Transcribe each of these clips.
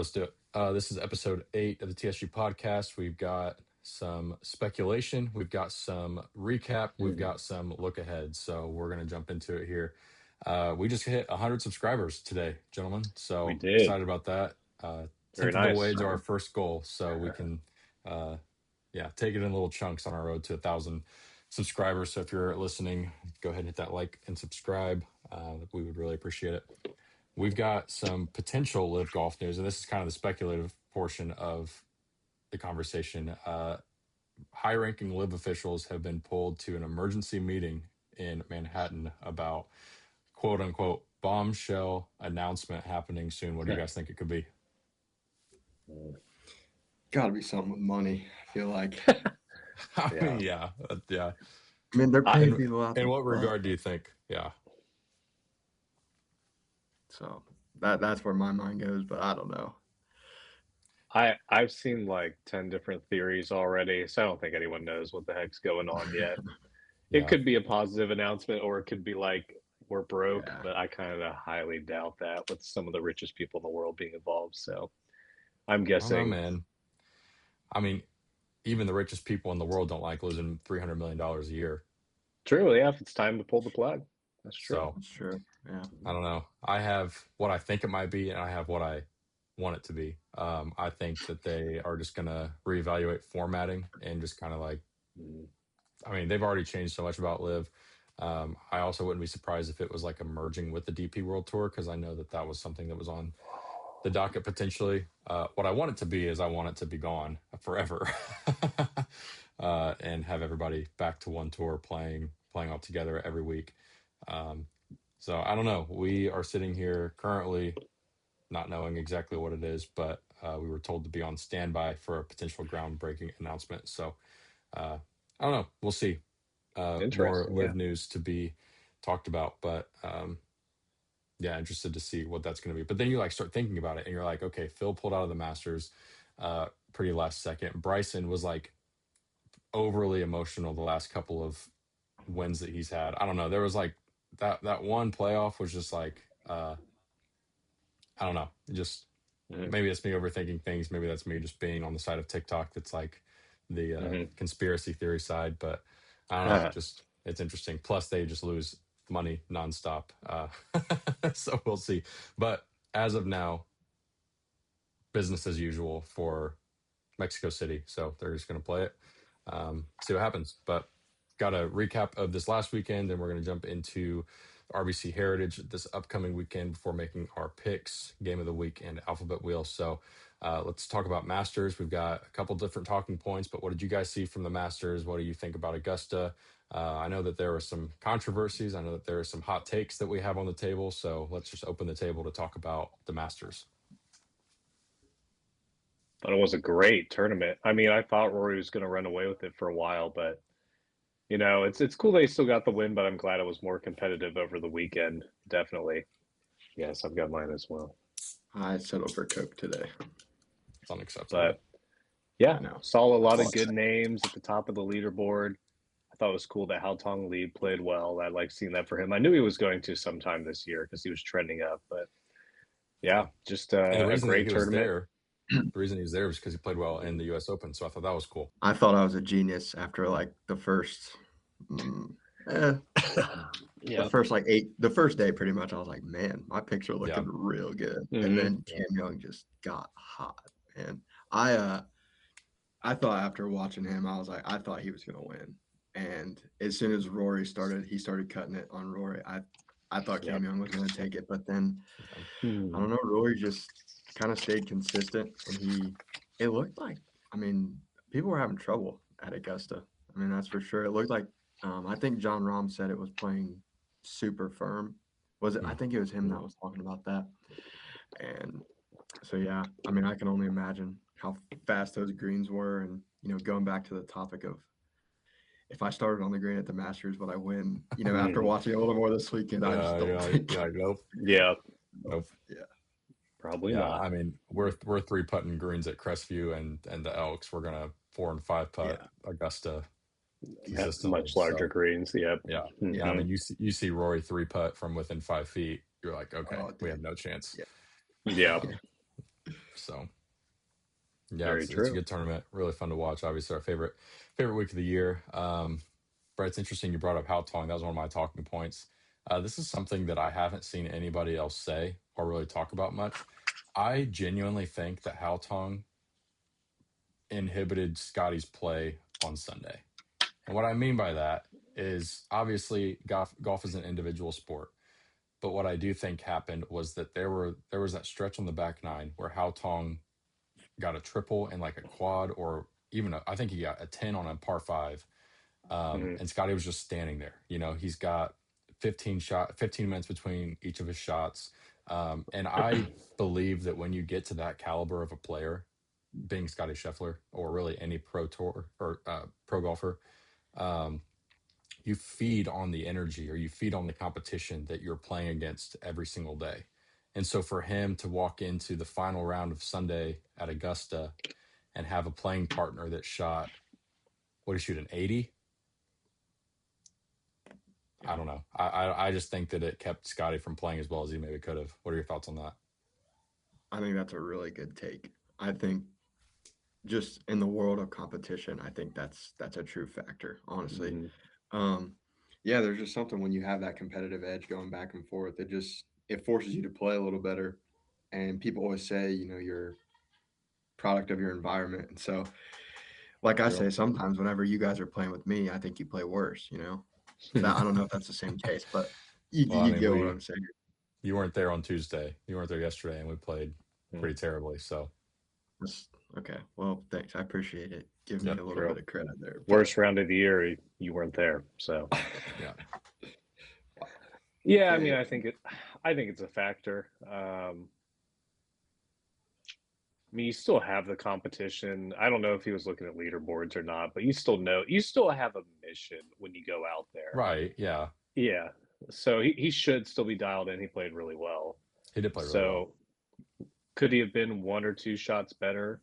let's do it. This is episode 8 of the TSG podcast. We've got some speculation, we've got some recap, we've got some look ahead. So we're going to jump into it here. We just hit 100 subscribers today, gentlemen. We So did. excited about that. Very 10th of the nice. way to our first goal. So we can, take it in little chunks on our road to 1,000 subscribers. So if you're listening, go ahead and hit that like and subscribe. We would really appreciate it. We've got some potential live golf news, and this is kind of the speculative portion of the conversation. High-ranking live officials have been pulled to an emergency meeting in Manhattan about quote-unquote bombshell announcement happening soon. What do you guys think it could be? Got to be something with money. I feel like. Yeah. I mean, they're paying people out. In what regard do you think? Yeah. So that's where my mind goes, but I don't know. I've seen like 10 different theories already, so I don't think anyone knows what the heck's going on yet. It could be a positive announcement, or it could be like we're broke, but I kind of highly doubt that with some of the richest people in the world being involved. So I'm guessing. I don't know, man. I mean, even the richest people in the world don't like losing $300 million a year. True, yeah. If it's time to pull the plug, that's true. So, that's true. Yeah. I don't know. I have what I think it might be, and I have what I want it to be. I think that they are just going to reevaluate formatting and just kind of like, I mean, they've already changed so much about live. I also wouldn't be surprised if it was like a merging with the DP World Tour, because I know that was something that was on the docket potentially. What I want it to be is I want it to be gone forever and have everybody back to one tour playing all together every week. So I don't know. We are sitting here currently not knowing exactly what it is, but we were told to be on standby for a potential groundbreaking announcement. So I don't know. We'll see. More live news to be talked about, but interested to see what that's going to be. But then you like start thinking about it, and you're like, okay, Phil pulled out of the Masters pretty last second. Bryson was like overly emotional the last couple of wins that he's had. I don't know. There was like that one playoff was just like I don't know. Just maybe it's me overthinking things. Maybe that's me just being on the side of TikTok that's like the conspiracy theory side. But I don't know. Just it's interesting. Plus, they just lose money nonstop. So we'll see. But as of now, business as usual for Mexico City. So they're just going to play it, see what happens. But got a recap of this last weekend, and we're going to jump into RBC Heritage this upcoming weekend before making our picks, game of the week, and alphabet wheel. So let's talk about Masters. We've got a couple different talking points, but what did you guys see from the Masters? What do you think about Augusta? I know that there were some controversies. I know that there are some hot takes that we have on the table. So let's just open the table to talk about the Masters. Thought it was a great tournament. I mean, I thought Rory was going to run away with it for a while, but you know, it's cool they still got the win, but I'm glad it was more competitive over the weekend. Definitely. Yes, I've got mine as well. I settled for Coke today. It's unacceptable. But yeah, saw a lot of good names at the top of the leaderboard. I thought it was cool that Hao Tong Lee played well. I like seeing that for him. I knew he was going to sometime this year because he was trending up. But yeah, just a great tournament. The reason he was there was because he played well in the U.S. Open, so I thought that was cool. I thought I was a genius after like the first, the first day pretty much. I was like, man, my picks are looking real good, and then Cam Young just got hot, and I thought after watching him, I was like, I thought he was gonna win, and as soon as Rory started, he started cutting it on Rory. I thought Cam Young was gonna take it, but then I don't know, Rory just kind of stayed consistent, and it looked like, I mean, people were having trouble at Augusta. I mean, that's for sure. It looked like, I think John Rahm said it was playing super firm. Was it? I think it was him that was talking about that. And so, yeah, I mean, I can only imagine how fast those greens were. And, you know, going back to the topic of if I started on the green at the Masters, would I win? You know, after watching a little more this weekend, I just don't think. Nope. Nope. Yeah. Probably not. I mean, we're 3-putting greens at Crestview and the Elks. We're gonna 4 and 5 putt Augusta. Much larger greens. Yep. Yeah. I mean, you see Rory 3-putt from within 5 feet. You're like, okay, we have no chance. Yeah. So yeah, Very it's a true. good tournament. Really fun to watch. Obviously, our favorite week of the year. Brett, it's interesting you brought up Hao Tong. That was one of my talking points. This is something that I haven't seen anybody else say or really talk about much. I genuinely think that Hao Tong inhibited Scotty's play on Sunday. And what I mean by that is obviously golf is an individual sport. But what I do think happened was that there was that stretch on the back nine where Hao Tong got a triple and like a quad, or even I think he got a 10 on a par five. And Scotty was just standing there. He's got 15 minutes between each of his shots. And I believe that when you get to that caliber of a player, being Scotty Scheffler or really any pro tour or pro golfer, you feed on the energy or you feed on the competition that you're playing against every single day. And so for him to walk into the final round of Sunday at Augusta and have a playing partner that shot, what did he shoot, an 80? I don't know. I just think that it kept Scotty from playing as well as he maybe could have. What are your thoughts on that? I think that's a really good take. I think just in the world of competition, I think that's a true factor, honestly. Yeah, there's just something when you have that competitive edge going back and forth. It forces you to play a little better. And people always say, you're product of your environment. And so, like I say, sometimes whenever you guys are playing with me, I think you play worse, I don't know if that's the same case, but Well, I you mean, get what I'm saying. You weren't there on Tuesday. You weren't there yesterday, and we played pretty terribly. So, okay. Well, thanks. I appreciate it. Give me a little bit of credit there. Worst round of the year, you weren't there. So, yeah. Yeah, I mean, I think it's a factor. I mean, you still have the competition. I don't know if he was looking at leaderboards or not, but you still have a mission when you go out there. Right. Yeah. Yeah. So he should still be dialed in. He played really well. He did play really well. Could he have been one or two shots better?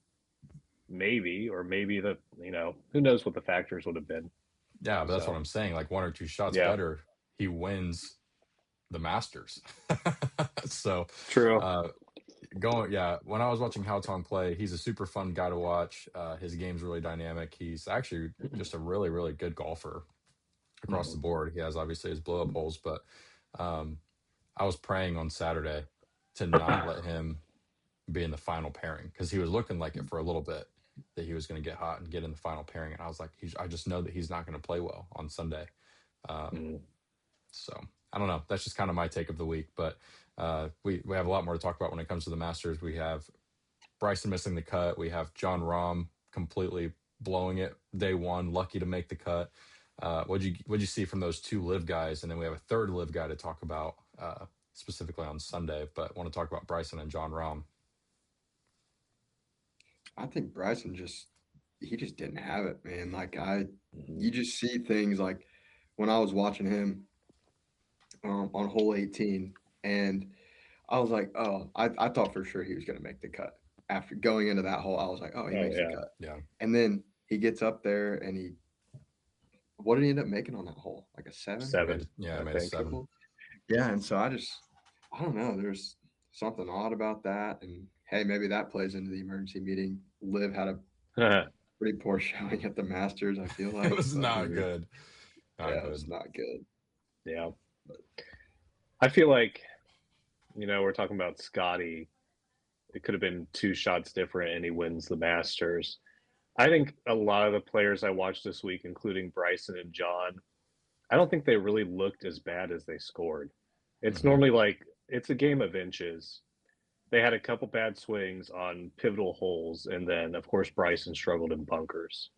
Maybe, or maybe who knows what the factors would have been. Yeah, but that's what I'm saying. Like one or two shots better, he wins the Masters. So true. When I was watching Hao Tong play, he's a super fun guy to watch. His game's really dynamic. He's actually just a really, really good golfer across the board. He has obviously his blow up holes, but I was praying on Saturday to not let him be in the final pairing because he was looking like it for a little bit that he was going to get hot and get in the final pairing. And I was like, I just know that he's not going to play well on Sunday. So I don't know. That's just kind of my take of the week. But we have a lot more to talk about when it comes to the Masters. We have Bryson missing the cut. We have John Rahm completely blowing it day one, lucky to make the cut. What'd you see from those two LIV guys? And then we have a third LIV guy to talk about specifically on Sunday. But I want to talk about Bryson and John Rahm. I think Bryson just didn't have it, man. Like you just see things like when I was watching him on hole 18, and I was like, oh, I thought for sure he was going to make the cut. After going into that hole, I was like, oh, he makes the cut. Yeah. And then he gets up there and what did he end up making on that hole? Like a 7? 7. Yeah, I made a 7. Yeah, and so I don't know. There's something odd about that. And hey, maybe that plays into the emergency meeting. LIV had a pretty poor showing at the Masters, I feel like. It was not good. It was not good. Yeah. I feel like, we're talking about Scotty. It could have been 2 shots different and he wins the Masters. I think a lot of the players I watched this week, including Bryson and John, I don't think they really looked as bad as they scored. It's normally like it's a game of inches. They had a couple bad swings on pivotal holes, and then, of course, Bryson struggled in bunkers.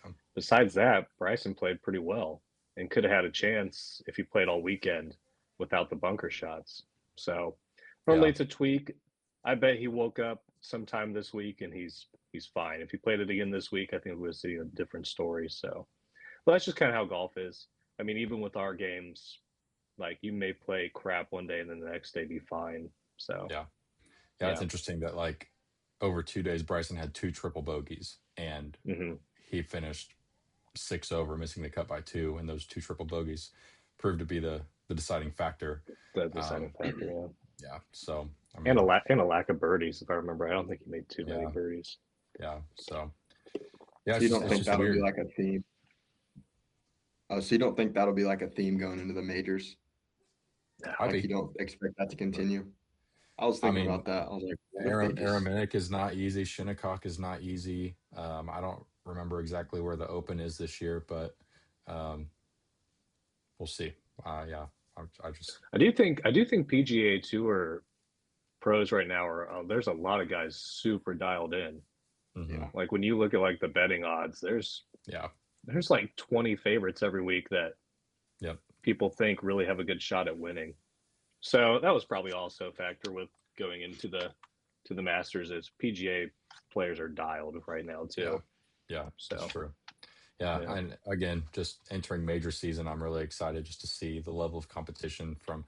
Yeah. Besides that, Bryson played pretty well and could have had a chance if he played all weekend without the bunker shots. So normally it's a tweak. I bet he woke up sometime this week and he's fine. If he played it again this week, I think we would see a different story. So, but that's just kind of how golf is. I mean, even with our games, like you may play crap one day and then the next day be fine. So yeah, it's interesting that like over 2 days, Bryson had 2 triple bogeys and he finished 6 over, missing the cut by 2, and those 2 triple bogeys proved to be the deciding factor. The deciding factor, Yeah. So I and mean, a lack of birdies, if I remember. I don't think he made too many birdies. Yeah. So yeah, So you don't it's think just that'll be weird. like a theme? Oh, so you don't think that'll be like a theme going into the majors? Might Like be. you don't expect that to But, continue? I was I thinking mean, about that. I was like, what if they Aaron just Minnick is not easy. Shinnecock is not easy. I don't remember exactly where the Open is this year, but um, we'll see. Yeah, I just I do think PGA Tour pros right now are there's a lot of guys super dialed in. mhm. Like when you look at like the betting odds, Yeah, there's like 20 favorites every week that yep, people think really have a good shot at winning. So that was probably also a factor with going into the Masters is PGA players are dialed right now yeah, too. yeah. That's So true. Yeah, yeah. and again, just entering major season, I'm really excited just to see the level of competition from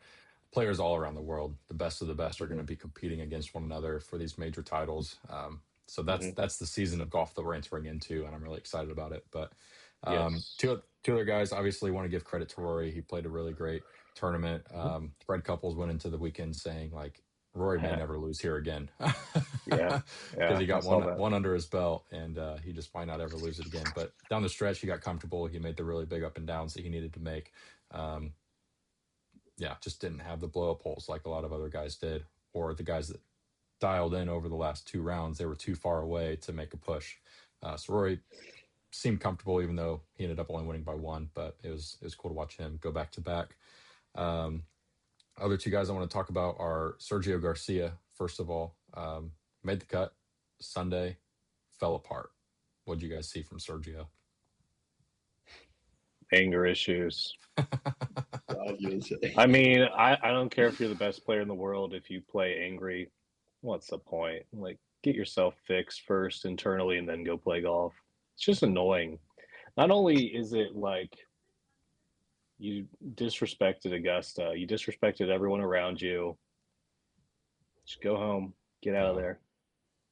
players all around the world. The best of the best are going to Mm-hmm. be competing against one another for these major titles. So Mm-hmm. that's the season of golf that we're entering into, and I'm really excited about it. But Yes. two other guys, obviously, want to give credit to Rory. He played a really great tournament. Fred Couples went into the weekend saying like Rory may never lose here again Yeah. because Yeah. he I got saw that. one under his belt, and he just might not ever lose it again. But down the stretch, he got comfortable. He made the really big up and downs that he needed to make. Um, yeah, just didn't have the blow up holes like a lot of other guys did, or the guys that dialed in over the last two rounds. They were too far away to make a push. So Rory seemed comfortable, even though he ended up only winning by one. But it was cool to watch him go back to back. Um, Other two guys I want to talk about are Sergio Garcia. First of all, made the cut Sunday, fell apart. What did you guys see from Sergio? Anger issues. I was gonna say. I mean, I don't care if you're the best player in the world. If you play angry, what's the point? Like, get yourself fixed first internally and then go play golf. It's just annoying. Not only is it like you disrespected Augusta, you disrespected everyone around you. Just go home, get out of Yeah, there. It's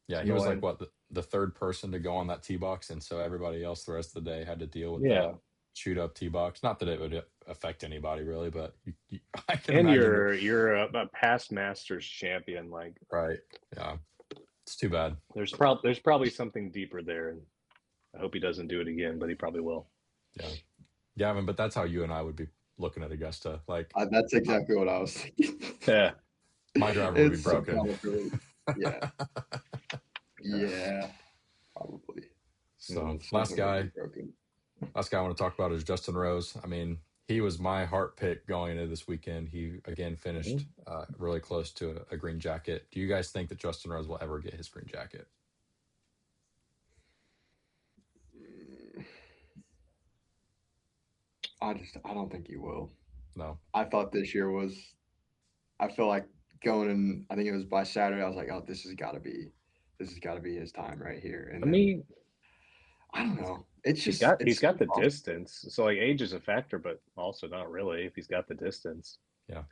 yeah. He was like annoying. what the third person to go on that tee box, and so everybody else the rest of the day had to deal with that Yeah. chewed up tee box. Not that it would affect anybody really, but I can And imagine it. you're a past Masters champion. Like, Right? Yeah, it's too bad. there's probably something deeper there, and I hope he doesn't do it again, but he probably will. Yeah, Gavin. But that's how you and I would be looking at Augusta. Like That's exactly what I was thinking. Yeah. my driver would be It's so broken. probably. Yeah. Yeah. Probably. So Something would be broken. last guy I want to talk about is Justin Rose. I mean, he was my heart pick going into this weekend. He again finished really close to a green jacket. Do you guys think that Justin Rose will ever get his green jacket? I don't think he will. No. I thought this year was. I feel like going in. I think it was by Saturday. I was like, oh, this has got to be his time right here. And I then mean, I don't know. It's he's just got it's he's so got the tough. distance. So like age is a factor, but also not really if he's got the distance. Yeah.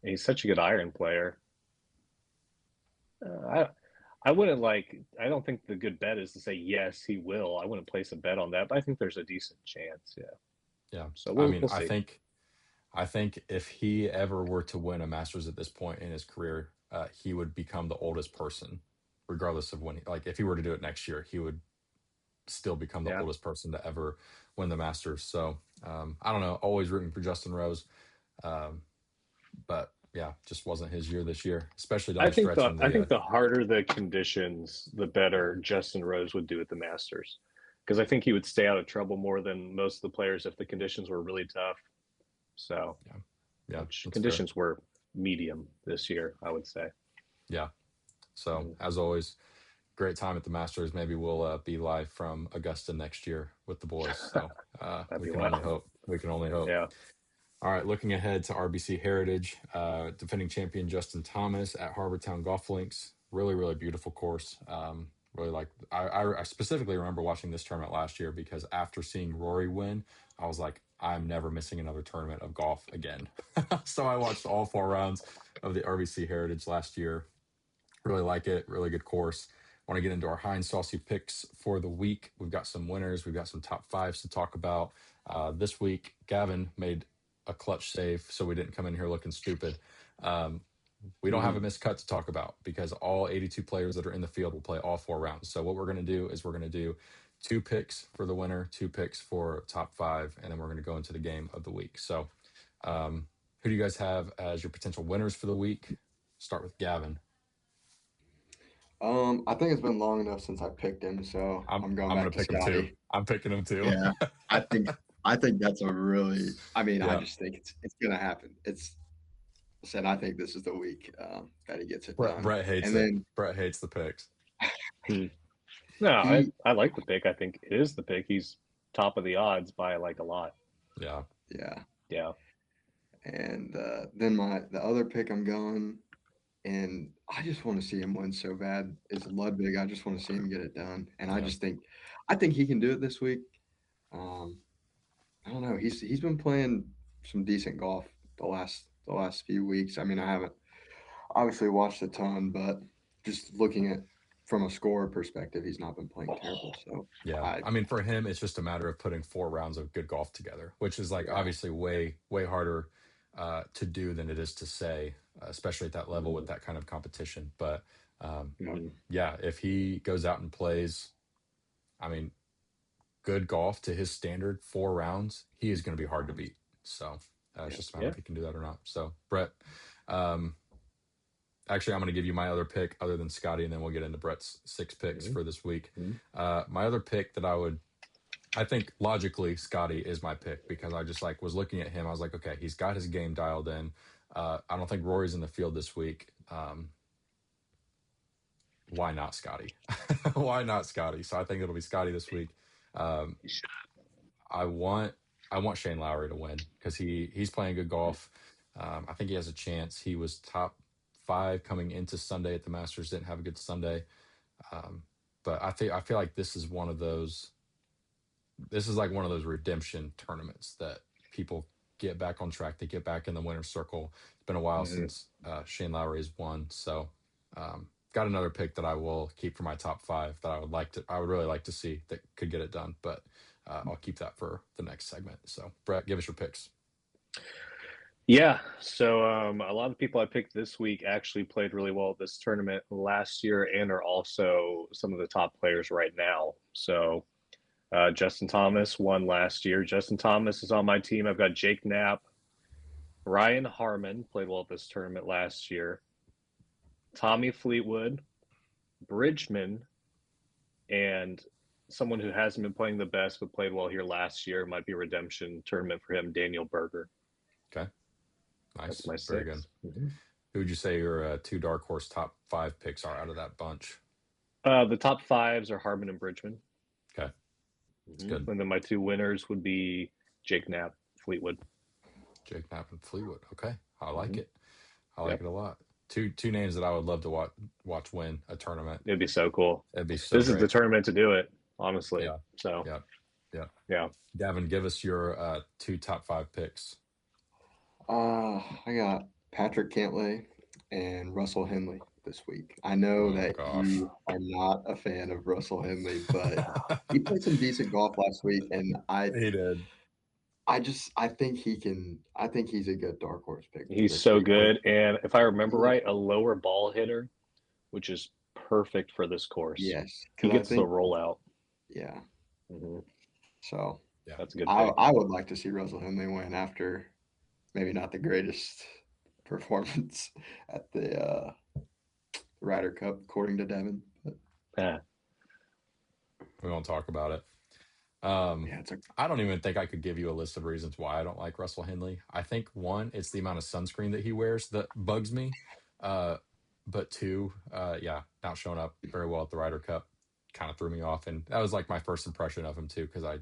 And he's such a good iron player. I wouldn't like. I don't think the good bet is to say yes he will. I wouldn't place a bet on that, but I think there's a decent chance. Yeah. Yeah. So I we'll mean, we'll see. I think if he ever were to win a Masters at this point in his career, he would become the oldest person, regardless of when. Like, if he were to do it next year, he would still become the Yeah. oldest person to ever win the Masters. So I don't know. Always rooting for Justin Rose, um, but yeah, just wasn't his year this year, especially down I the think stretch the in I the. think the harder the conditions, the better Justin Rose would do at the Masters, because I think he would stay out of trouble more than most of the players if the conditions were really tough. So, Yeah, yeah, which that's fair. conditions were medium this year, I would say. Yeah. So Mm, as always, great time at the Masters. Maybe we'll be live from Augusta next year with the boys. So that'd we be can only wild. hope. We can only hope. Yeah. All right, looking ahead to RBC Heritage, defending champion Justin Thomas at Harbortown Golf Links. Really, really beautiful course. Really like. I specifically remember watching this tournament last year because after seeing Rory win, I was like, I'm never missing another tournament of golf again. So I watched all four rounds of the RBC Heritage last year. Really like it. Really good course. Want to get into our Heinz Saucy picks for the week. We've got some winners. We've got some top fives to talk about. This week, Gavin made a clutch save, so we didn't come in here looking stupid. Um, we don't have a missed cut to talk about because all 82 players that are in the field will play all 4 rounds. So what we're going to do is we're going to do 2 picks for the winner, 2 picks for top 5, and then we're going to go into the game of the week. So who do you guys have as your potential winners for the week? Start with Gavin. I think it's been long enough since I picked him, so I'm going back to pick him too. Scotty. I'm picking him too. Yeah, I think that's a really. I mean, I just think it's gonna happen. I think this is the week that he gets it done. Brett hates it. Brett hates the picks. No, I like the pick. I think it is the pick. He's top of the odds by like a lot. Yeah. And then the other pick I'm going, and I just want to see him win so bad, is Ludwig. I just want to see him get it done, and I think he can do it this week. I don't know. He's been playing some decent golf the last few weeks. I mean, I haven't obviously watched a ton, but just looking at from a score perspective, he's not been playing terrible. So yeah, I mean, for him, it's just a matter of putting 4 rounds of good golf together, which is like obviously way harder to do than it is to say, especially at that level with that kind of competition. But yeah, if he goes out and plays, I mean, good golf to his standard, 4 rounds, he is going to be hard to beat. So it's just a matter if he can do that or not. So Brett, actually, I'm going to give you my other pick other than Scotty, and then we'll get into Brett's 6 picks for this week. My other pick that I think logically Scotty is my pick because I just like was looking at him. I was like, okay, he's got his game dialed in. I don't think Rory's in the field this week. Why not Scotty? Why not Scotty? So I think it'll be Scotty this week. I want Shane Lowry to win because he's playing good golf. I think he has a chance. He was top 5 coming into Sunday at the Masters. Didn't have a good Sunday, but I feel like this is one of those. This is like one of those redemption tournaments that people get back on track. They get back in the winner's circle. It's been a while since Shane Lowry has won. So got another pick that I will keep for my top 5 that I would really like to see that could get it done. But I'll keep that for the next segment. So Brett, give us your picks. Yeah, so a lot of people I picked this week actually played really well at this tournament last year and are also some of the top players right now. So Justin Thomas won last year. Justin Thomas is on my team. I've got Jake Knapp. Ryan Harmon played well at this tournament last year. Tommy Fleetwood, Bridgman, and someone who hasn't been playing the best but played well here last year. Might be a redemption tournament for him, Daniel Berger. Okay. Nice. That's my 6. Very good. Who would you say your 2 dark horse top 5 picks are out of that bunch? The top 5s are Harmon and Bridgman. Okay. That's good. And then my 2 winners would be Jake Knapp, Fleetwood. Jake Knapp and Fleetwood. Okay. I like it. I like it a lot. Two names that I would love to watch win a tournament. It'd be so cool. It'd be so This great. is the tournament to do it, honestly. Yeah. So Yeah. Gavin, give us your 2 top 5 picks. I got Patrick Cantlay and Russell Henley this week. I know that you are not a fan of Russell Henley, but he played some decent golf last week, and he did. I think he can. I think he's a good dark horse pick. He's so good, and if I remember right, a lower ball hitter, which is perfect for this course. Yes, he gets the rollout. Yeah. So that's a good. I would like to see Russell Henley win after maybe not the greatest performance at the Ryder Cup, according to Devin. But we won't talk about it. I don't even think I could give you a list of reasons why I don't like Russell Henley. I think 1, it's the amount of sunscreen that he wears that bugs me. But 2, not showing up very well at the Ryder Cup kind of threw me off. And that was like my first impression of him too, because I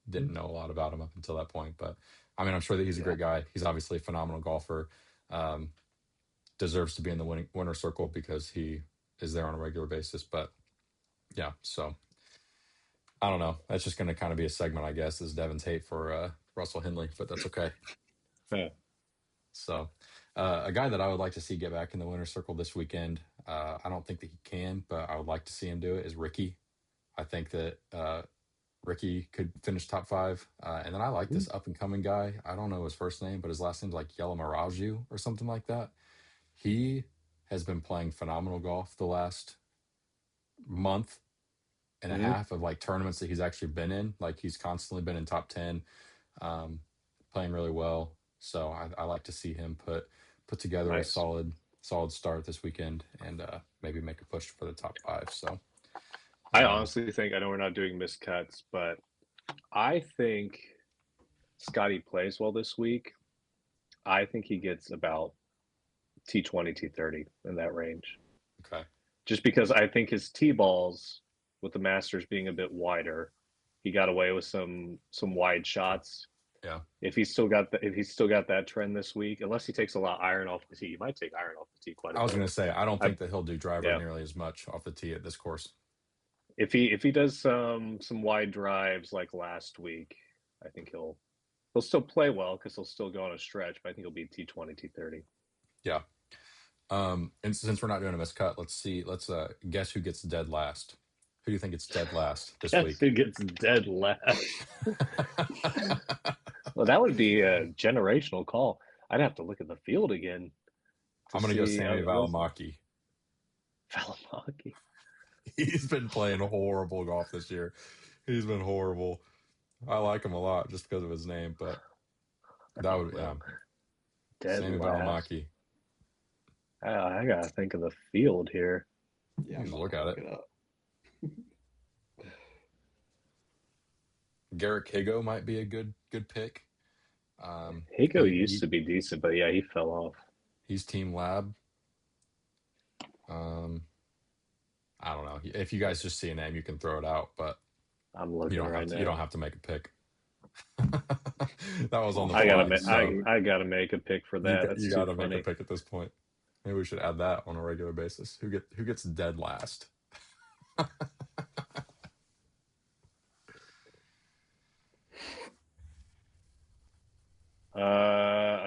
didn't know a lot about him up until that point. But I mean, I'm sure that he's a great guy. He's obviously a phenomenal golfer. Deserves to be in the winner circle because he is there on a regular basis. But yeah, so I don't know. That's just going to kind of be a segment, I guess, is Devin's hate for Russell Henley, but that's okay. So a guy that I would like to see get back in the winner's circle this weekend, I don't think that he can, but I would like to see him do it, is Ricky. I think that Ricky could finish top 5. And then I like this up-and-coming guy. I don't know his first name, but his last name's like Yelamaraju or something like that. He has been playing phenomenal golf the last month and a half of like tournaments that he's actually been in. Like he's constantly been in top 10, playing really well. So I like to see him put together a solid start this weekend and maybe make a push for the top 5. So I honestly think, I know we're not doing missed cuts, but I think Scotty plays well this week. I think he gets about T20, T30 in that range. Okay. Just because I think his tee balls, with the Masters being a bit wider, he got away with some wide shots. Yeah. If he's still got that trend this week, unless he takes a lot of iron off the tee, he might take iron off the tee quite a bit. I was going to say, I don't think that he'll do driver nearly as much off the tee at this course. If he does some wide drives like last week, I think he'll still play well because he'll still go on a stretch, but I think he'll be T20, T30. Yeah. And since we're not doing a missed cut, let's guess who gets dead last. Who do you think gets dead last this week? Who gets dead last? Well, that would be a generational call. I'd have to look at the field again. I'm going to go Sammy Valimaki. Valimaki. He's been playing horrible golf this year. He's been horrible. I like him a lot just because of his name, but that would Sammy Valimaki. I gotta think of the field here. Yeah, look at it. Garrett Higo might be a good pick. Higo used to be decent, but yeah, he fell off. He's Team Lab. I don't know. If you guys just see a name, you can throw it out, but I'm looking right now. You don't have to make a pick. That was on the fly. I gotta make a pick for that. You gotta make a pick at this point. Maybe we should add that on a regular basis. Who gets dead last?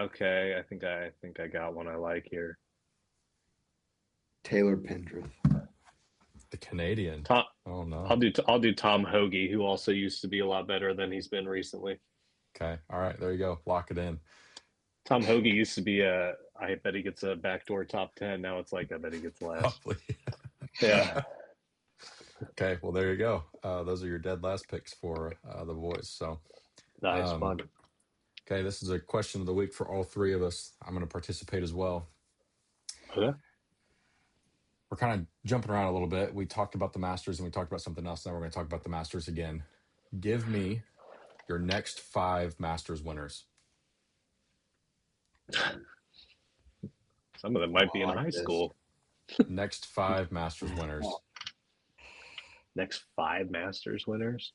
Okay. I think I got one I like here. Taylor Pendrith. The Canadian. Oh no. I'll do Tom Hoagie, who also used to be a lot better than he's been recently. Okay. All right. There you go. Lock it in. Tom Hoagie used to be I bet he gets a backdoor top 10. Now it's like I bet he gets last. Probably. Yeah. Okay. Well, there you go. Those are your dead last picks for the boys. So nice fun. Okay, this is a question of the week for all three of us. I'm going to participate as well. Okay. We're kind of jumping around a little bit. We talked about the Masters and we talked about something else. Now we're going to talk about the Masters again. Give me your next 5 Masters winners. Some of them might be in high school. Next 5 Masters winners. Next 5 Masters winners?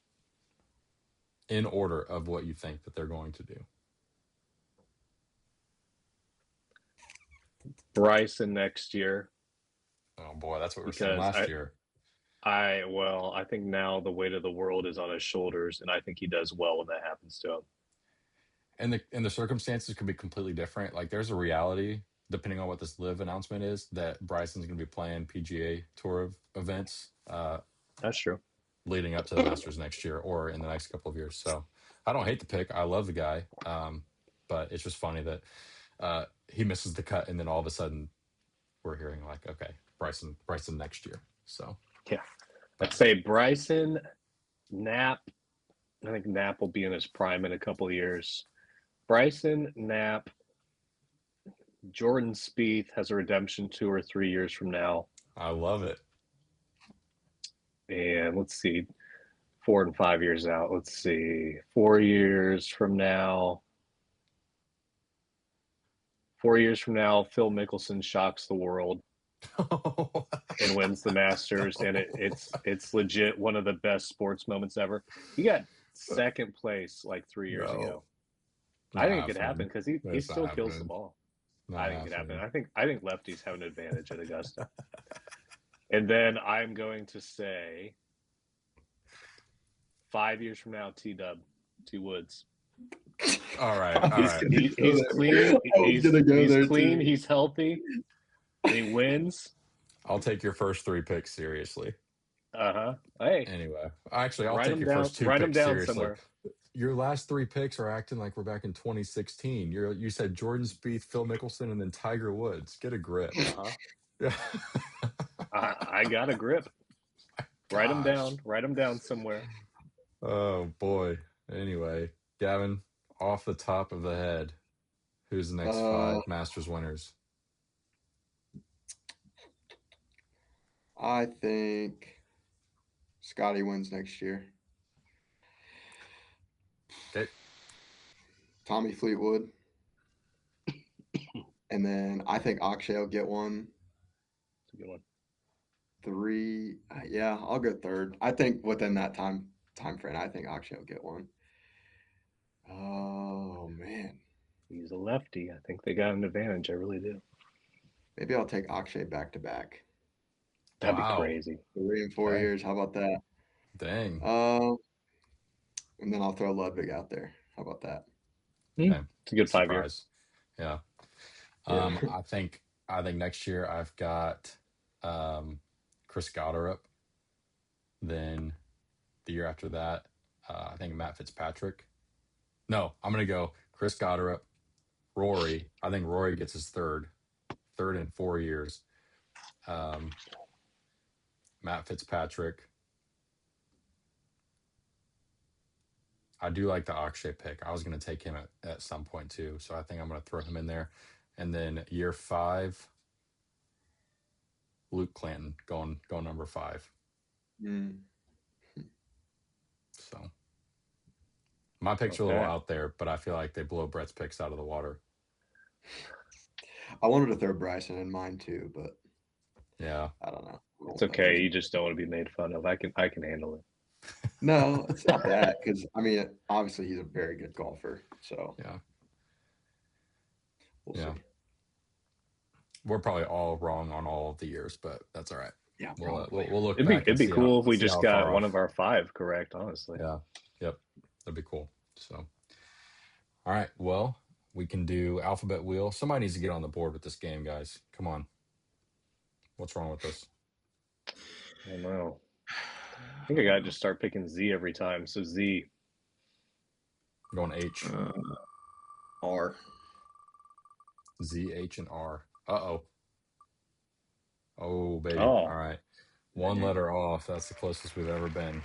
In order of what you think that they're going to do. Bryson next year. Oh boy, that's what we were saying last year. I think now the weight of the world is on his shoulders, and I think he does well when that happens to him. And the circumstances could be completely different. Like there's a reality, depending on what this LIV announcement is, that Bryson's going to be playing PGA Tour events. That's true. Leading up to the Masters next year or in the next couple of years. So I don't hate the pick. I love the guy. But it's just funny that he misses the cut and then all of a sudden we're hearing like, okay, Bryson next year. So yeah. I'd say Bryson, Knapp. I think Knapp will be in his prime in a couple of years. Bryson, Knapp, Jordan Spieth has a redemption 2 or 3 years from now. I love it. And let's see, 4 and 5 years out. Let's see, 4 years from now. 4 years from now, Phil Mickelson shocks the world and wins the Masters, and it's legit one of the best sports moments ever. He got second place like 3 years ago. I think it could happen because he still kills the ball. I think it could happen. I think lefties have an advantage at Augusta. And then I'm going to say 5 years from now, T Woods. All right. He's clean. He's clean. He's healthy. He wins. I'll take your first 3 picks seriously. Hey. Anyway, actually, I'll take your first 2 picks seriously. Somewhere. your last three picks are acting like we're back in 2016. You said Jordan Spieth, Phil Mickelson, and then Tiger Woods. Get a grip. Yeah. I got a grip. Write them down. Write them down somewhere. Oh boy. Anyway, Gavin, off the top of the head, who's the next 5 Masters winners? I think Scotty wins next year. Okay. Tommy Fleetwood. And then I think Akshay will get one. That's a good one. 3. Yeah, I'll go third. I think within that time frame, I think Akshay will get one. Oh man. He's a lefty. I think they got an advantage. I really do. Maybe I'll take Akshay back to back. That'd be crazy. 3 and 4 years. How about that? Dang. And then I'll throw Ludwig out there. How about that? Okay. It's a good 5 years. Yeah. I think next year I've got Chris Gotterup. Then the year after that, I think Matt Fitzpatrick. No, I'm gonna go Chris Gotterup, Rory. I think Rory gets his third in 4 years. Matt Fitzpatrick. I do like the Akshay pick. I was going to take him at some point too, so I think I'm going to throw him in there. And then year 5, Luke Clanton going number 5. So my picks are a little out there, but I feel like they blow Brett's picks out of the water. I wanted to throw Bryson in mine too, but yeah, I don't know. It's okay. You just don't want to be made fun of. I can handle it. No, it's not that, because I mean, obviously he's a very good golfer. So yeah, we'll see. We're probably all wrong on all of the years, but that's all right. Yeah, we'll look. It'd be cool if we just got one of our 5 correct. Honestly. Yeah. Yep. That'd be cool. So, all right. Well, we can do alphabet wheel. Somebody needs to get on the board with this game, guys. Come on. What's wrong with this? I don't know. I think I gotta just start picking Z every time. So Z. I'm going H. R. Z, H, and R. Uh-oh. Oh, baby. Oh. All right. One letter off. That's the closest we've ever been.